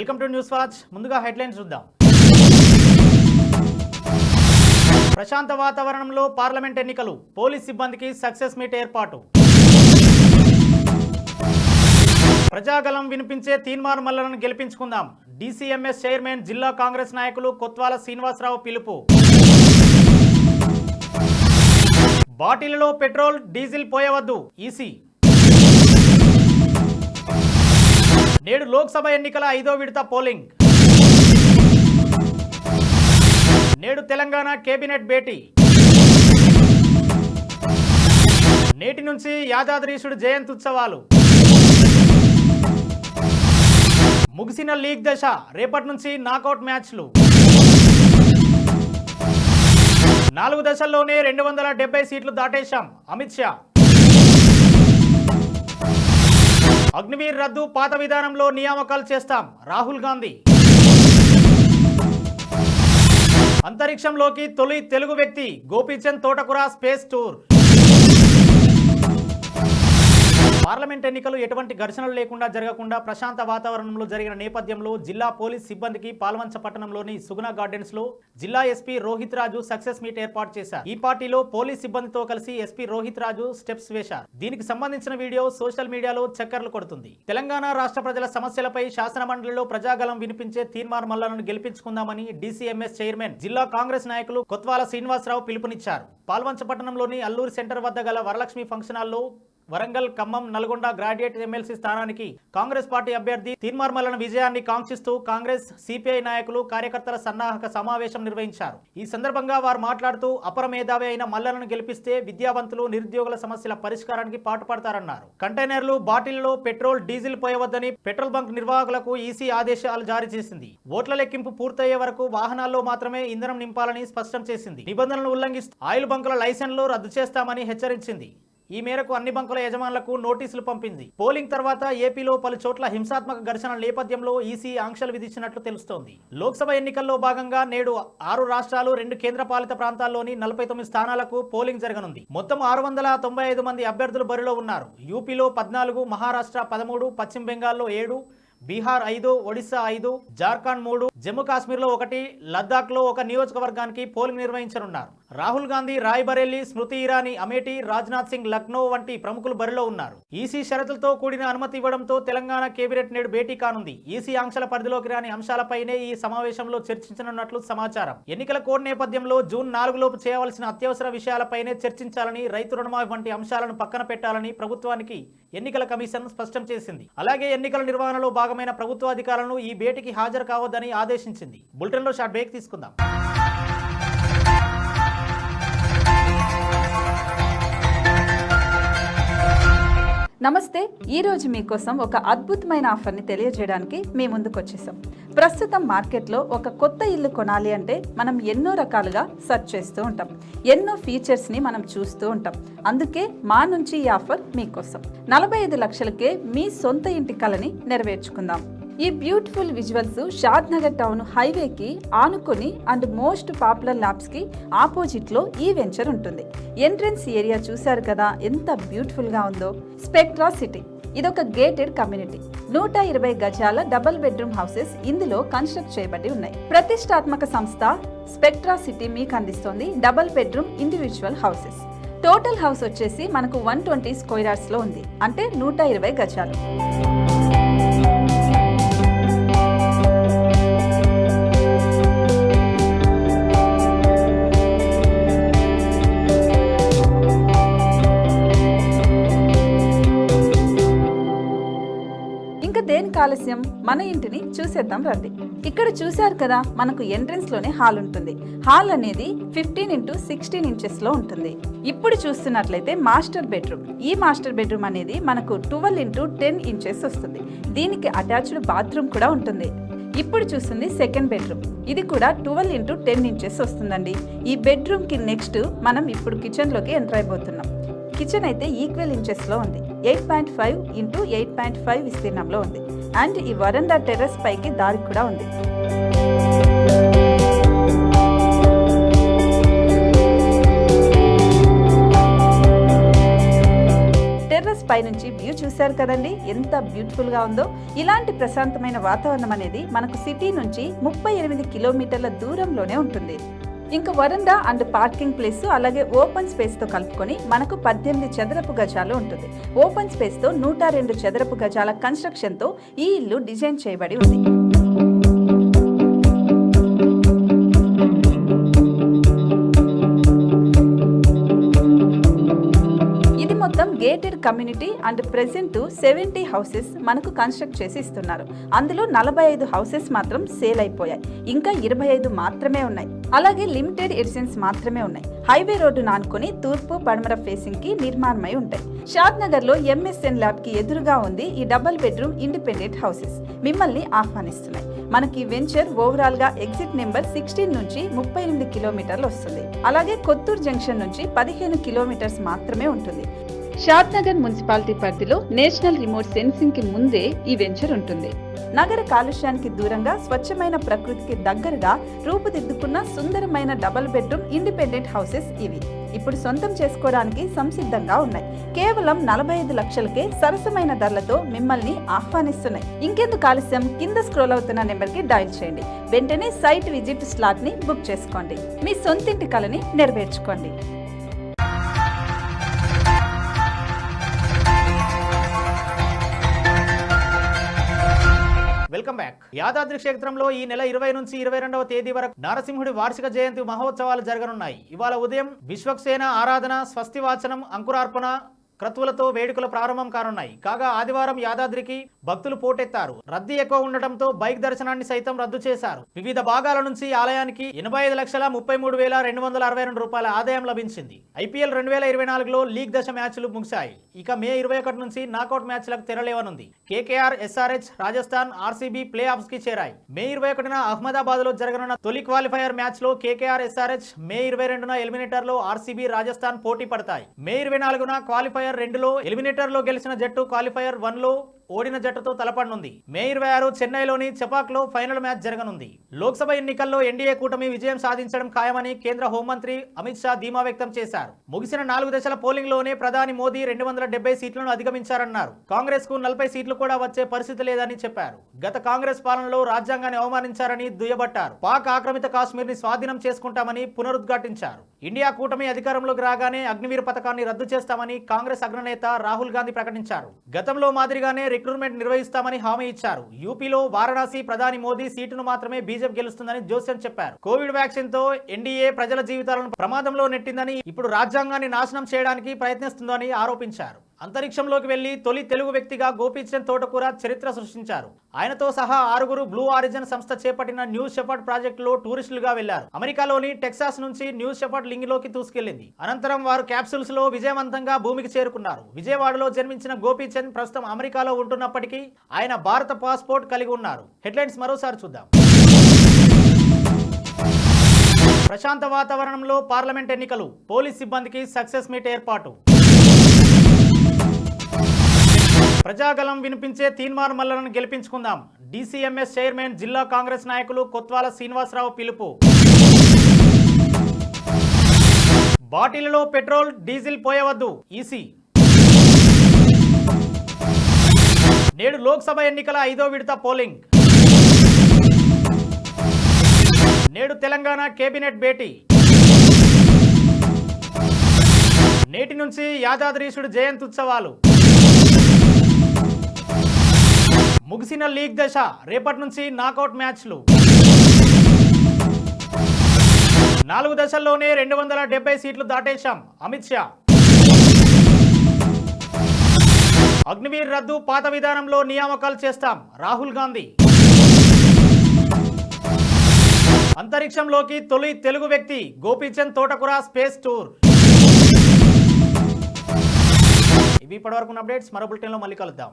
Welcome to news watch. ముందుగా headlines చూద్దాం. ప్రశాంత వాతావరణంలో పార్లమెంట్ ఎన్నికలు, పోలీస్ సిబ్బందికి సక్సెస్ మీట్ ఏర్పాటు. ప్రజాగలం వినిపించే తీన్మార్ మల్లలను గెలిపించుకుందాం, డీసీఎంఎస్ చైర్మన్ జిల్లా కాంగ్రెస్ నాయకులు కొత్వాల శ్రీనివాసరావు పిలుపు. బాటిల్లో పెట్రోల్ డీజిల్ పోయవద్దు, ఈసీ. నేడు లోక్సభ ఎన్నికల 5వ విడత పోలింగ్. నేడు తెలంగాణ కేబినెట్ భేటీ. నేటి నుంచి యాదాద్రీశుడు జయంతి ఉత్సవాలు. ముగిసిన లీగ్ దశ, రేపటి నుంచి నాకౌట్ మ్యాచ్లు. 4 దశల్లోనే 270 సీట్లు దాటేశాం, అమిత్ షా. అగ్నివీర్ రద్దు, పాత విధానంలో నియామకాలు చేస్తాం, రాహుల్ గాంధీ. అంతరిక్షంలోకి తొలి తెలుగు వ్యక్తి, గోపీచంద్ తోటకూర స్పేస్ టూర్. పార్లమెంట్ ఎన్నికలు ఎటువంటి ఘర్షణలు లేకుండా జరగకుండా ప్రశాంత వాతావరణంలో జరిగిన నేపథ్యంలో జిల్లా పోలీస్ సిబ్బందికి పాల్వంచ పట్టణంలోని సుగుణ గార్డెన్స్ లో జిల్లా ఎస్పీ రోహిత్ రాజు సక్సెస్ మీట్ ఏర్పాటు చేశారు. ఈ పార్టీలో పోలీస్ సిబ్బందితో కలిసి ఎస్పీ రోహిత్ రాజు స్టెప్స్ వేశారు. దీనికి సంబంధించిన వీడియో సోషల్ మీడియాలో చక్కర్లు కొడుతుంది. తెలంగాణ రాష్ట్ర ప్రజల సమస్యలపై శాసన మండలిలో ప్రజాగలం వినిపించే తీన్మార్ మల్లలను గెలిపించుకుందామని డీసీఎంఎస్ చైర్మన్ జిల్లా కాంగ్రెస్ నాయకులు కొత్వాల శ్రీనివాసరావు పిలుపునిచ్చారు. పాల్వంచ పట్టణంలోని అల్లూరి సెంటర్ వద్ద గల వరలక్ష్మి ఫంక్షన్ హాల్లో వరంగల్, ఖమ్మం, నల్గొండ గ్రాడ్యుయేట్ ఎమ్మెల్సీ స్థానానికి కాంగ్రెస్ పార్టీ అభ్యర్థి తీన్మార్ మల్లన విజయాన్ని కాంక్షిస్తూ కాంగ్రెస్, సిపిఐ నాయకులు, కార్యకర్తల సన్నాహక సమావేశం నిర్వహించారు. ఈ సందర్భంగా వారు మాట్లాడుతూ అపర మేధావి అయిన మల్లలను గెలిపిస్తే విద్యావంతులు, నిరుద్యోగుల సమస్యల పరిష్కారానికి పాటుపడతారన్నారు. కంటైనర్లు, బాటిల్లో పెట్రోల్, డీజిల్ పోయవద్దని పెట్రోల్ బంక్ నిర్వాహకులకు ఈసీ ఆదేశాలు జారీ చేసింది. ఓట్ల లెక్కింపు పూర్తయ్యే వరకు వాహనాల్లో మాత్రమే ఇంధనం నింపాలని స్పష్టం చేసింది. నిబంధనలు ఉల్లంఘిస్తూ ఆయిల్ బంకుల లైసెన్స్లు రద్దు చేస్తామని హెచ్చరించింది. ఈ మేరకు అన్ని బంకుల యజమానులకు నోటీసులు పంపింది. పోలింగ్ తర్వాత ఏపీలో పలు చోట్ల హింసాత్మక ఘర్షణ నేపథ్యంలో ఈసీ ఆంక్షలు విధించినట్లు తెలుస్తోంది. లోక్సభ ఎన్నికల్లో భాగంగా నేడు 6 రాష్ట్రాలు, 2 కేంద్రపాలిత ప్రాంతాల్లోని 49 స్థానాలకు పోలింగ్ జరగనుంది. మొత్తం 695 మంది అభ్యర్థులు బరిలో ఉన్నారు. యూపీలో 14, మహారాష్ట్ర 13, పశ్చిమ బెంగాల్లో 7, బీహార్ 5, ఒడిశా 5, జార్ఖండ్ 3, జమ్మూ కాశ్మీర్లో 1, లద్దాఖ్లో 1 నియోజకవర్గానికి పోలింగ్ నిర్వహించనున్నారు. రాహుల్ గాంధీ రాయ్బరేలీ, స్మృతి ఇరానీ అమేఠీ, రాజ్నాథ్ సింగ్ లక్నో వంటి ప్రముఖులు బరిలో ఉన్నారు. ఈసీ షరతులతో కూడిన అనుమతి ఇవ్వడంతో తెలంగాణ కేబినెట్ నేడు భేటీ కానుంది. ఈసీ ఆంక్షల పరిధిలోకి రాని అంశాలపైనే ఈ సమావేశంలో చర్చించనున్నట్లు సమాచారం. ఎన్నికల కోడ్ నేపథ్యంలో జూన్ 4 లోపు చేయవలసిన అత్యవసర విషయాలపైనే చర్చించాలని, రైతు రుణమాఫీ వంటి అంశాలను పక్కన పెట్టాలని ప్రభుత్వానికి ఎన్నికల కమిషన్ స్పష్టం చేసింది. అలాగే ఎన్నికల నిర్వహణలో భాగమైన ప్రభుత్వ అధికారులను ఈ భేటీకి హాజరు కావద్దని ఆదేశించింది. బులెటిన్లో షార్ట్ బ్రేక్ తీసుకుందాం. నమస్తే. ఈరోజు మీకోసం ఒక అద్భుతమైన ఆఫర్ని తెలియజేయడానికి మీ ముందుకు వచ్చేసాం. ప్రస్తుతం మార్కెట్లో ఒక కొత్త ఇల్లు కొనాలి అంటే మనం ఎన్నో రకాలుగా సెర్చ్ చేస్తూ ఉంటాం, ఎన్నో ఫీచర్స్ని మనం చూస్తూ ఉంటాం. అందుకే మా నుంచి ఈ ఆఫర్ మీకోసం. 45 లక్షలకే మీ సొంత ఇంటి కలని నెరవేర్చుకుందాం. ఈ బ్యూటిఫుల్ విజువల్స్ షాద్ నగర్ టౌన్ హైవేకి ఆనుకొని అండ్ మోస్ట్ పాపులర్ ల్యాబ్స్కి ఆపోజిట్లో ఈ వెంచర్ ఉంటుంది. ఎంట్రన్స్ ఏరియా చూశారు కదా ఎంత బ్యూటిఫుల్గా ఉందో. స్పెక్ట్రా సిటీ ఇదొక గేటెడ్ కమ్యూనిటీ. 120 గజాల డబుల్ బెడ్రూమ్ హౌసెస్ ఇందులో కన్స్ట్రక్ట్ చేయబడి ఉన్నాయి. ప్రతిష్టాత్మక సంస్థ స్పెక్ట్రా సిటీ మీకు అందిస్తోంది double bedroom individual houses. Total house వచ్చేసి మనకు 120 స్క్వేర్ యార్డ్స్లో ఉంది, అంటే 120 గజాలు. దేనికి ఆలస్యం, మన ఇంటిని చూసేద్దాం రండి. ఇక్కడ చూశారు కదా, మనకు ఎంట్రన్స్ లోనే హాల్ ఉంటుంది. హాల్ అనేది 15x16 ఇంచెస్ లో ఉంటుంది. ఇప్పుడు చూస్తున్నట్లయితే మాస్టర్ బెడ్రూమ్. ఈ మాస్టర్ బెడ్రూమ్ అనేది మనకు 12x10 ఇంచెస్ వస్తుంది. దీనికి అటాచ్డ్ బాత్రూమ్ కూడా ఉంటుంది. ఇప్పుడు చూస్తుంది సెకండ్ బెడ్రూమ్. ఇది కూడా 12x10 ఇంచెస్ వస్తుందండి. ఈ బెడ్రూమ్ కి నెక్స్ట్ మనం ఇప్పుడు కిచెన్ లోకి ఎంటర్ అయిపోతున్నాం. కిచెన్ అయితే ఈక్వల్ ఇంచెస్ లో ఉంది. 8.5 x 8.5 విస్తీర్ణంలో ఉంది. అండ్ ఈ వరండా టెర్రస్ పైకి దారి కూడా ఉంది. టెర్రస్ పైనుంచి వ్యూ చూశారు కదండి, ఎంత బ్యూటిఫుల్ గా ఉందో. ఇలాంటి ప్రశాంతమైన వాతావరణం అనేది మనకు సిటీ నుంచి 38 కిలోమీటర్ల దూరంలోనే ఉంటుంది. ఇంకా వరండా అండ్ పార్కింగ్ ప్లేస్ అలాగే ఓపెన్ స్పేస్ తో కలుపుకొని మనకు 18 చదరపు గజాలు ఉంటుంది. ఓపెన్ స్పేస్ తో 102 చదరపు గజాల కన్స్ట్రక్షన్ తో ఈ ఇల్లు డిజైన్ చేయబడి ఉంది. మొత్తం gated community and present 70 houses మనకు కన్స్ట్రక్ట్ చేసి ఇస్తున్నారు. అందులో 45 హౌసెస్ మాత్రం సేల్ అయిపోయాయి, ఇంకా 25 మాత్రమే ఉన్నాయి. అలాగే లిమిటెడ్ ఎడిషన్స్ మాత్రమే ఉన్నాయి. హైవే రోడ్డు నానుకొని తూర్పు పడమర ఫేసింగ్ కి నిర్మాణమై ఉంటాయి. షాద్ నగర్ లో ఎంఎస్ఎన్ ల్యాబ్ కి ఎదురుగా ఉంది ఈ డబుల్ బెడ్రూమ్ ఇండిపెండెంట్ హౌసెస్ మిమ్మల్ని ఆహ్వానిస్తున్నాయి. మనకి వెంచర్ ఓవరాల్ గా ఎగ్జిట్ నెంబర్ 16 నుంచి 38 కిలోమీటర్లు వస్తుంది. అలాగే కొత్తూరు జంక్షన్ నుంచి 15 కిలోమీటర్స్ మాత్రమే ఉంటుంది. షాద్ నగర్ మున్సిపాలిటీ పరిధిలో నేషనల్ రిమోట్ సెన్సింగ్ కి ముందే ఈ వెంచర్ ఉంటుంది. నగర కాలుష్యానికి దూరంగా స్వచ్ఛమైన ప్రకృతికి దగ్గరగా రూపుదిద్దుకున్న సుందరమైన డబుల్ బెడ్రూమ్ ఇండిపెండెంట్ హౌసెస్ ఇవి. ఇప్పుడు సొంతం చేసుకోవడానికి సంసిద్ధంగా ఉన్నాయి. కేవలం 45 లక్షలకే సరసమైన ధరలతో మిమ్మల్ని ఆహ్వానిస్తున్నాయి. ఇంకెందుకు ఆలస్యం, కింద స్క్రోల్ అవుతున్న నెంబర్ కి డయల్ చేయండి. వెంటనే సైట్ విజిట్ స్లాట్ ని బుక్ చేసుకోండి. మీ సొంతింటి కలని నెరవేర్చుకోండి. Welcome back. యాదాద్రి క్షేత్రంలో ఈ నెల 20 నుంచి 22వ తేదీ వరకు నారసింహుడి వార్షిక జయంతి మహోత్సవాలు జరగనున్నాయి. ఇవాళ ఉదయం విశ్వక్సేన ఆరాధన, స్వస్తి వాచనం, అంకురార్పణ క్రతువులతో వేడుకలు ప్రారంభం కానున్నాయి. కాగా ఆదివారం యాదాద్రికి భక్తులు పోటెత్తారు. రద్దీ ఎక్కువ ఉండటంతో బైక్ దర్శనాన్ని సైతం రద్దు చేశారు. వివిధ భాగాల నుంచి ఆలయానికి 85,33,262 రూపాయల ఆదాయం లభించింది. ఐపీఎల్ 2024లో లీగ్ దశ మ్యాచ్లు ముగిశాయి. ఇక మే 21 నుంచి నాకౌట్ మ్యాచ్లకు తెరలేవనుంది. KKR, SRH, Rajasthan, RCB playoffs కి చేరాయి. మే 21న అహ్మదాబాద్ లో జరగనున్న తొలి క్వాలిఫైయర్ మ్యాచ్ లో కేకేఆర్, ఎస్ఆర్హెచ్, మే 22న ఎలిమినేటర్ లో ఆర్సీబీ, రాజస్థాన్ పోటీ పడతాయి. మే 24న క్వాలిఫైయర్ 2లో ఎలిమినేటర్ లో గెలిచిన జట్టు క్వాలిఫైయర్ 1లో ఓడిన జట్టుతో తలపడనుంది. మే 26 చెన్నైలోని చెపాక్ లో ఫైనల్ మ్యాచ్ జరగనుంది. లోక్సభ ఎన్నికల్లో ఎన్డీఏ కూటమి విజయం సాధించడం ఖాయమని కేంద్ర హోంమంత్రి అమిత్ షా ధీమా వ్యక్తం చేశారు. ముగిసిన 4 దశల పోలింగ్ లోనే ప్రధాని మోదీ 270 సీట్లను అధిగమించారన్నారు. కాంగ్రెస్ కు 40 సీట్లు కూడా వచ్చే పరిస్థితి లేదని చెప్పారు. గత కాంగ్రెస్ పాలనలో రాజ్యాంగాన్ని అవమానించారని దుయ్యబట్టారు. పాక్ ఆక్రమిత కాశ్మీర్ ని స్వాధీనం చేసుకుంటామని పునరుద్ఘాటించారు. ఇండియా కూటమి అధికారంలోకి రాగానే అగ్నివీర్ పథకాన్ని రద్దు చేస్తామని కాంగ్రెస్ అగ్రనేత రాహుల్ గాంధీ ప్రకటించారు. గతంలో మాదిరిగానే రిక్రూట్మెంట్ నిర్వహిస్తామని హామీ ఇచ్చారు. యూపీలో వారణాసి ప్రధాని మోదీ సీటును మాత్రమే బీజేపీ గెలుస్తుందని జోస్యం చెప్పారు. కోవిడ్ వ్యాక్సిన్ తో ఎన్డీఏ ప్రజల జీవితాలను ప్రమాదంలో నెట్టిందని, ఇప్పుడు రాజ్యాంగాన్ని నాశనం చేయడానికి ప్రయత్నిస్తుందని ఆరోపించారు. అంతరిక్షంలోకి వెళ్లి తొలి తెలుగు వ్యక్తిగా గోపీచంద్ తోటకూర చరిత్ర సృష్టించారు. ఆయనతో సహా 6 బ్లూ ఆరిజిన్ సంస్థ చేపట్టిన న్యూ షెపర్డ్ ప్రాజెక్టులో టూరిస్టులుగా వెళ్లారు. అమెరికాలోని టెక్సాస్ నుంచి న్యూ షెపర్డ్ లింగిలోకి దూసుకెళ్లింది. అనంతరం వారు క్యాప్సూల్స్ లో విజయవంతంగా భూమికి చేరుకున్నారు. విజయవాడలో జన్మించిన గోపీచంద్ ప్రస్తుతం అమెరికాలో ఉంటున్నప్పటికీ ఆయన భారత పాస్పోర్ట్ కలిగి ఉన్నారు. హెడ్లైన్స్ మరోసారి చూద్దాం. ప్రశాంత వాతావరణంలో పార్లమెంట్ ఎన్నికలు, పోలీస్ సిబ్బందికి సక్సెస్ మీట్ ఏర్పాటు. ప్రజాగలం వినిపించే తీన్మార్ మల్లలను గెలిపించుకుందాం. డీసీఎంఎస్ చైర్మన్, జిల్లా కాంగ్రెస్ నాయకులు కొత్వాల శ్రీనివాసరావు పిలుపు. బాటిల్లో పెట్రోల్, డీజిల్ పోయవద్దు, ఈసీ. నేడు లోక్సభ ఎన్నికల 5వ విడత పోలింగ్. నేడు తెలంగాణ కేబినెట్ భేటీ. నేటి నుంచి యాదాద్రీశుడు జయంత్యుత్సవాలు. ముగిసిన లీగ్ దశ, రేపటి నుంచి నాకౌట్ మ్యాచ్లు. 4 దశల్లోనే 270 సీట్లు దాటేశాం, అమిత్ షా. అగ్నివీర్ రద్దు, పాత విధానంలో నియామకాలు చేస్తాం, రాహుల్ గాంధీ. అంతరిక్షంలోకి తొలి తెలుగు వ్యక్తి గోపీచంద్ తోటకూర స్పేస్ టూర్. ఇవి ఇప్పటివరకు అప్డేట్స్. మరో బులెటిన్లో మళ్ళీ కలుద్దాం.